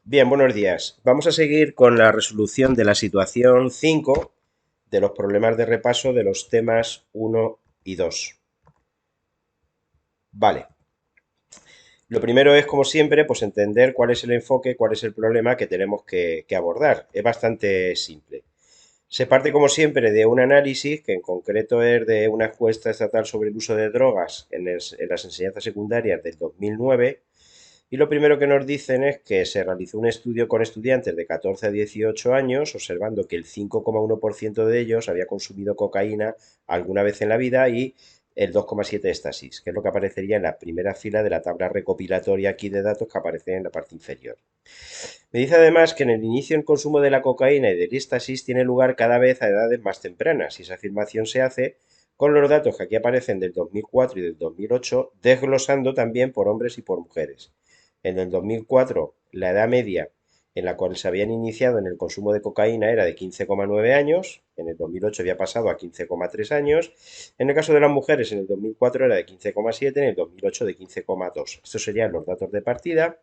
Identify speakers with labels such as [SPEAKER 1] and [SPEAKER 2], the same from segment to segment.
[SPEAKER 1] Bien, buenos días. Vamos a seguir con la resolución de la situación 5 de los problemas de repaso de los temas uno y 2. Vale. Lo primero es, como siempre, pues entender cuál es el enfoque, cuál es el problema que tenemos que abordar. Es bastante simple. Se parte, como siempre, de un análisis que en concreto es de una encuesta estatal sobre el uso de drogas en las enseñanzas secundarias del 2009. Y lo primero que nos dicen es que se realizó un estudio con estudiantes de 14 a 18 años, observando que el 5,1% de ellos había consumido cocaína alguna vez en la vida y el 2,7% éxtasis, que es lo que aparecería en la primera fila de la tabla recopilatoria aquí de datos que aparece en la parte inferior. Me dice además que en el inicio el consumo de la cocaína y del éxtasis tiene lugar cada vez a edades más tempranas, y esa afirmación se hace con los datos que aquí aparecen del 2004 y del 2008, desglosando también por hombres y por mujeres. En el 2004, la edad media en la cual se habían iniciado en el consumo de cocaína era de 15,9 años, en el 2008 había pasado a 15,3 años, en el caso de las mujeres en el 2004 era de 15,7, en el 2008 de 15,2. Estos serían los datos de partida.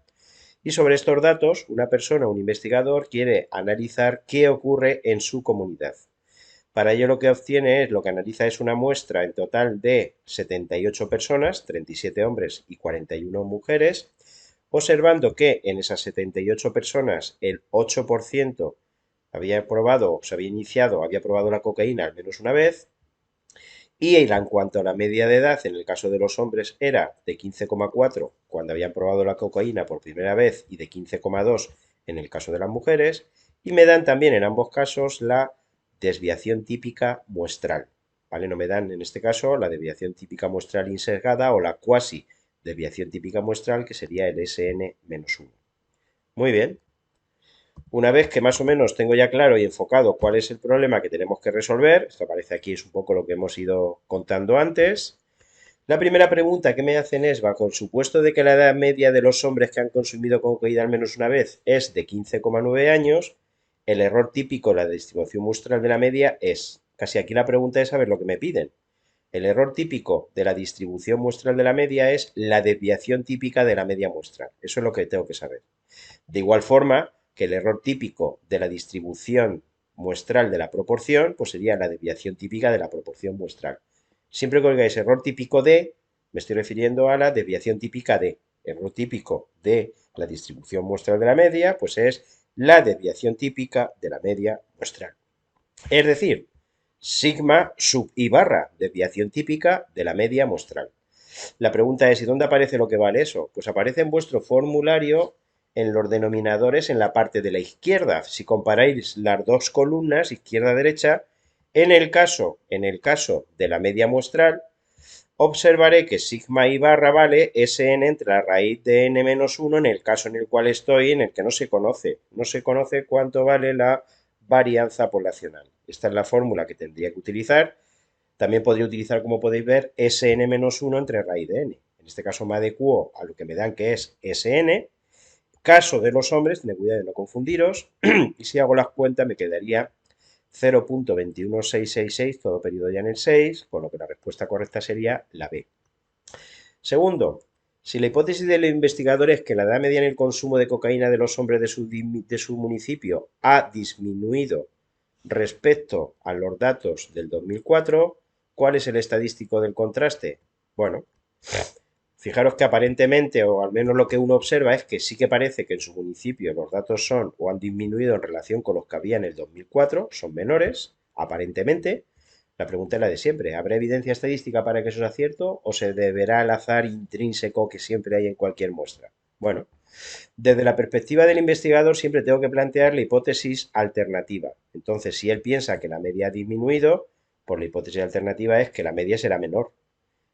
[SPEAKER 1] Y sobre estos datos, una persona, un investigador, quiere analizar qué ocurre en su comunidad. Para ello lo que obtiene es, lo que analiza es una muestra en total de 78 personas, 37 hombres y 41 mujeres, observando que en esas 78 personas el 8% había probado, se había iniciado, había probado la cocaína al menos una vez, y en cuanto a la media de edad, en el caso de los hombres era de 15,4 cuando habían probado la cocaína por primera vez y de 15,2 en el caso de las mujeres, y me dan también en ambos casos la desviación típica muestral. ¿Vale? No me dan en este caso la desviación típica muestral insesgada o la cuasi desviación típica muestral, que sería el SN-1. Muy bien. Una vez que más o menos tengo ya claro y enfocado cuál es el problema que tenemos que resolver, esto aparece aquí, es un poco lo que hemos ido contando antes. La primera pregunta que me hacen es, bajo el supuesto de que la edad media de los hombres que han consumido cocaína al menos una vez es de 15,9 años, el error típico de la distribución muestral de la media es, casi aquí la pregunta es saber lo que me piden. El error típico de la distribución muestral de la media es la desviación típica de la media muestral. Eso es lo que tengo que saber. De igual forma que el error típico de la distribución muestral de la proporción, pues sería la desviación típica de la proporción muestral. Siempre que oigáis error típico de, me estoy refiriendo a la desviación típica de. Error típico de la distribución muestral de la media, pues es la desviación típica de la media muestral. Es decir, sigma sub i barra, desviación típica de la media muestral. La pregunta es, ¿y dónde aparece lo que vale eso? Pues aparece en vuestro formulario en los denominadores en la parte de la izquierda. Si comparáis las dos columnas, izquierda-derecha, en el caso de la media muestral, observaré que sigma y barra vale Sn entre la raíz de n menos 1 en el caso en el cual estoy, en el que no se conoce. No se conoce cuánto vale la varianza poblacional. Esta es la fórmula que tendría que utilizar. También podría utilizar, como podéis ver, Sn-1 entre raíz de n. En este caso me adecuo a lo que me dan, que es Sn. Caso de los hombres, tened cuidado de no confundiros, y si hago las cuentas me quedaría 0.21666, todo periodo ya en el 6, con lo que la respuesta correcta sería la B. Segundo, si la hipótesis del investigador es que la edad media en el consumo de cocaína de los hombres de su municipio ha disminuido respecto a los datos del 2004, ¿cuál es el estadístico del contraste? Bueno, fijaros que aparentemente, o al menos lo que uno observa, es que sí que parece que en su municipio los datos son o han disminuido en relación con los que había en el 2004, son menores, aparentemente. La pregunta es la de siempre. ¿Habrá evidencia estadística para que eso sea cierto o se deberá al azar intrínseco que siempre hay en cualquier muestra? Bueno, desde la perspectiva del investigador siempre tengo que plantear la hipótesis alternativa. Entonces, si él piensa que la media ha disminuido, pues la hipótesis alternativa es que la media será menor.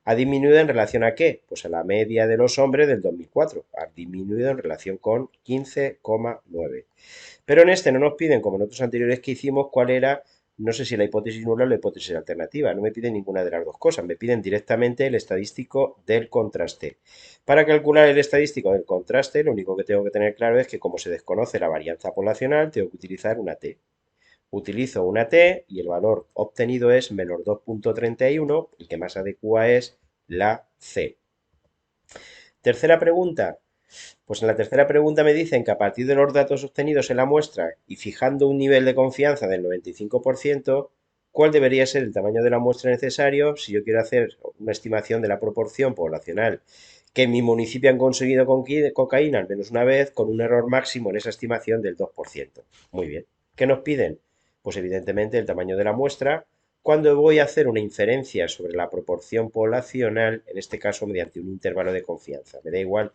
[SPEAKER 1] ¿Ha disminuido en relación a qué? Pues a la media de los hombres del 2004. Ha disminuido en relación con 15,9. Pero en este no nos piden, como en otros anteriores que hicimos, cuál era, no sé si la hipótesis nula o la hipótesis alternativa. No me piden ninguna de las dos cosas. Me piden directamente el estadístico del contraste. Para calcular el estadístico del contraste, lo único que tengo que tener claro es que como se desconoce la varianza poblacional, tengo que utilizar una T. Utilizo una T y el valor obtenido es menos 2,31, el que más adecua es la C. Tercera pregunta. Pues en la tercera pregunta me dicen que a partir de los datos obtenidos en la muestra y fijando un nivel de confianza del 95%, ¿cuál debería ser el tamaño de la muestra necesario si yo quiero hacer una estimación de la proporción poblacional que en mi municipio han conseguido cocaína al menos una vez con un error máximo en esa estimación del 2%? Muy bien. ¿Qué nos piden? Pues evidentemente el tamaño de la muestra cuando voy a hacer una inferencia sobre la proporción poblacional, en este caso mediante un intervalo de confianza. Me da igual,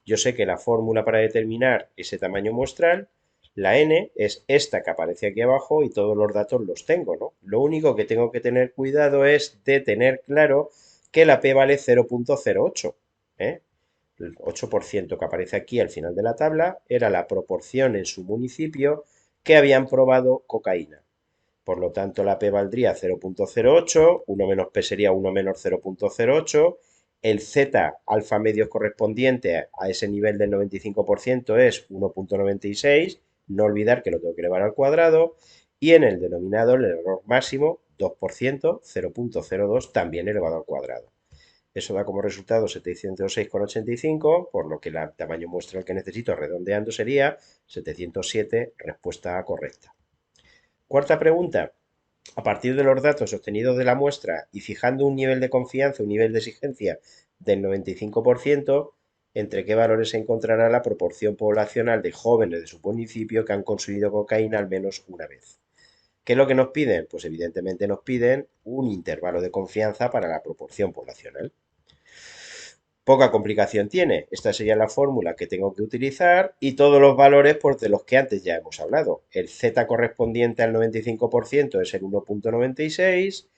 [SPEAKER 1] yo sé que la fórmula para determinar ese tamaño muestral, la n, es esta que aparece aquí abajo y todos los datos los tengo, ¿no? Lo único que tengo que tener cuidado es de tener claro que la p vale 0,08, ¿eh? El 8% que aparece aquí al final de la tabla era la proporción en su municipio que habían probado cocaína. Por lo tanto, la P valdría 0,08, 1 menos P sería 1 menos 0,08, el Z alfa medio correspondiente a ese nivel del 95% es 1,96, no olvidar que lo tengo que elevar al cuadrado, y en el denominador el error máximo 2%, 0,02 también elevado al cuadrado. Eso da como resultado 706,85, por lo que el tamaño muestral que necesito redondeando sería 707, respuesta correcta. Cuarta pregunta. A partir de los datos obtenidos de la muestra y fijando un nivel de confianza, un nivel de exigencia del 95%, ¿entre qué valores se encontrará la proporción poblacional de jóvenes de su municipio que han consumido cocaína al menos una vez? ¿Qué es lo que nos piden? Pues evidentemente nos piden un intervalo de confianza para la proporción poblacional. Poca complicación tiene. Esta sería la fórmula que tengo que utilizar y todos los valores de los que antes ya hemos hablado. El Z correspondiente al 95% es el 1,96,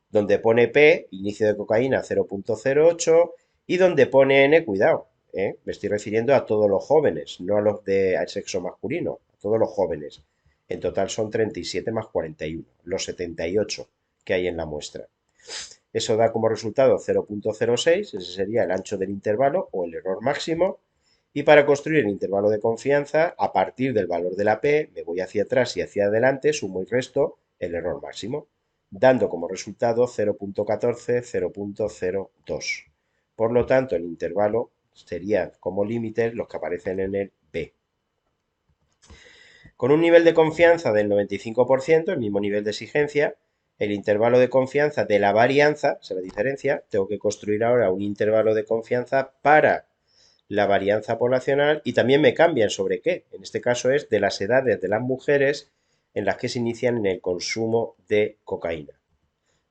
[SPEAKER 1] donde pone P, inicio de cocaína 0,08 y donde pone N, cuidado, me estoy refiriendo a todos los jóvenes, no a los de sexo masculino, a todos los jóvenes. En total son 37 más 41, los 78 que hay en la muestra. Eso da como resultado 0,06, ese sería el ancho del intervalo o el error máximo. Y para construir el intervalo de confianza, a partir del valor de la P, me voy hacia atrás y hacia adelante, sumo y resto el error máximo, dando como resultado 0,14, 0,02. Por lo tanto, el intervalo sería como límites los que aparecen en el B. Con un nivel de confianza del 95%, el mismo nivel de exigencia, el intervalo de confianza de la varianza, se la diferencia, tengo que construir ahora un intervalo de confianza para la varianza poblacional y también me cambian sobre qué. En este caso es de las edades de las mujeres en las que se inician en el consumo de cocaína.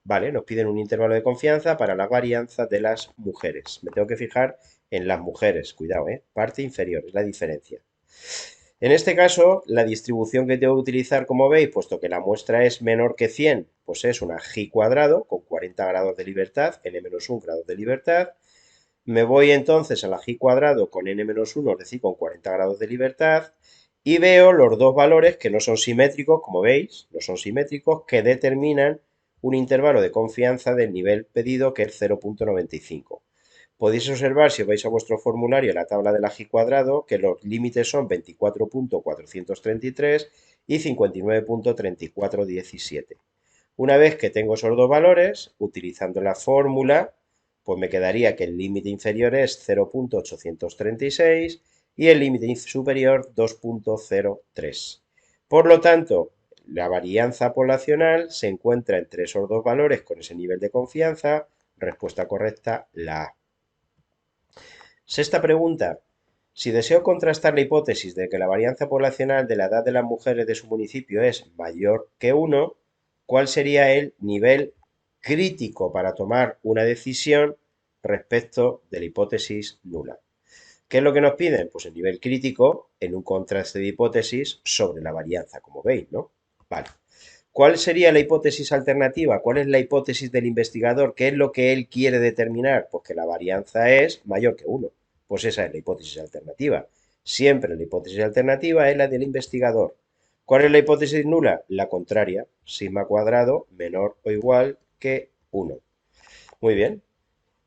[SPEAKER 1] Vale, nos piden un intervalo de confianza para la varianza de las mujeres. Me tengo que fijar en las mujeres, cuidado, parte inferior, es la diferencia. En este caso, la distribución que tengo que utilizar, como veis, puesto que la muestra es menor que 100, pues es una G cuadrado con 40 grados de libertad, n-1 grados de libertad. Me voy entonces a la G cuadrado con n-1, es decir, con 40 grados de libertad, y veo los dos valores que no son simétricos, como veis, no son simétricos, que determinan un intervalo de confianza del nivel pedido, que es 0,95. Podéis observar, si os vais a vuestro formulario, la tabla del G cuadrado, que los límites son 24,433 y 59,3417. Una vez que tengo esos dos valores, utilizando la fórmula, pues me quedaría que el límite inferior es 0,836 y el límite superior 2,03. Por lo tanto, la varianza poblacional se encuentra entre esos dos valores con ese nivel de confianza. Respuesta correcta, la A. Sexta pregunta. Si deseo contrastar la hipótesis de que la varianza poblacional de la edad de las mujeres de su municipio es mayor que 1, ¿cuál sería el nivel crítico para tomar una decisión respecto de la hipótesis nula? ¿Qué es lo que nos piden? Pues el nivel crítico en un contraste de hipótesis sobre la varianza, como veis, ¿no? Vale. ¿Cuál sería la hipótesis alternativa? ¿Cuál es la hipótesis del investigador? ¿Qué es lo que él quiere determinar? Pues que la varianza es mayor que 1. Pues esa es la hipótesis alternativa. Siempre la hipótesis alternativa es la del investigador. ¿Cuál es la hipótesis nula? La contraria, sigma cuadrado menor o igual que 1. Muy bien.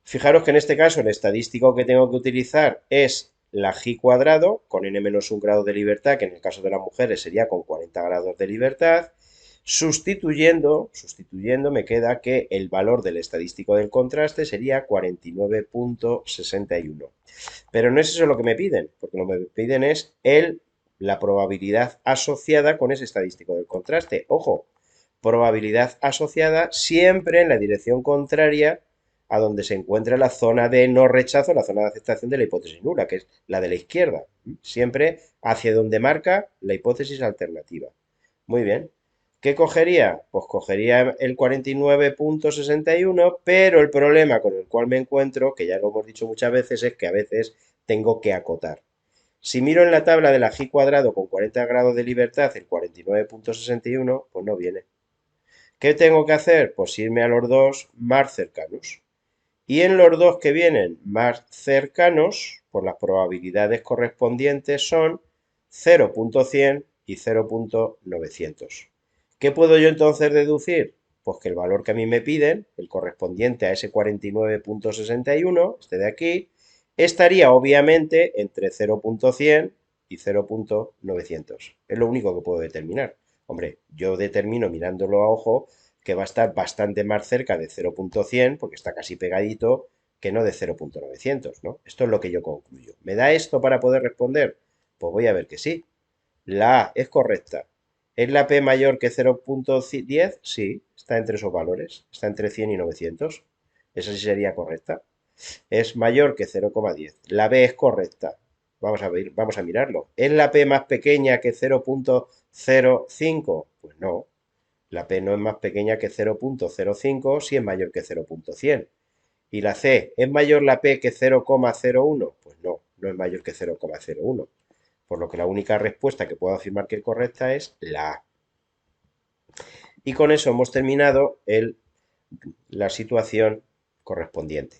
[SPEAKER 1] Fijaros que en este caso el estadístico que tengo que utilizar es la G cuadrado con n-1 grado de libertad, que en el caso de las mujeres sería con 40 grados de libertad. Sustituyendo me queda que el valor del estadístico del contraste sería 49,61. Pero no es eso lo que me piden, porque lo que me piden es la probabilidad asociada con ese estadístico del contraste. Ojo, probabilidad asociada siempre en la dirección contraria a donde se encuentra la zona de no rechazo, la zona de aceptación de la hipótesis nula, que es la de la izquierda. Siempre hacia donde marca la hipótesis alternativa. Muy bien. ¿Qué cogería? Pues cogería el 49,61, pero el problema con el cual me encuentro, que ya lo hemos dicho muchas veces, es que a veces tengo que acotar. Si miro en la tabla de la G cuadrado con 40 grados de libertad el 49,61, pues no viene. ¿Qué tengo que hacer? Pues irme a los dos más cercanos. Y en los dos que vienen más cercanos, pues las probabilidades correspondientes son 0,100 y 0,900. ¿Qué puedo yo entonces deducir? Pues que el valor que a mí me piden, el correspondiente a ese 49,61, este de aquí, estaría obviamente entre 0,100 y 0,900. Es lo único que puedo determinar. Hombre, yo determino mirándolo a ojo que va a estar bastante más cerca de 0,100, porque está casi pegadito, que no de 0,900, ¿no? Esto es lo que yo concluyo. ¿Me da esto para poder responder? Pues voy a ver que sí. La A es correcta. ¿Es la P mayor que 0,10? Sí, está entre esos valores. Está entre 100 y 900. Esa sí sería correcta. Es mayor que 0,10. La B es correcta. Vamos a ver, vamos a mirarlo. ¿Es la P más pequeña que 0,05? Pues no. La P no es más pequeña que 0,05 si es mayor que 0,100. ¿Y la C? ¿Es mayor la P que 0,01? Pues no, no es mayor que 0,01. Por lo que la única respuesta que puedo afirmar que es correcta es la A. Y con eso hemos terminado la situación correspondiente.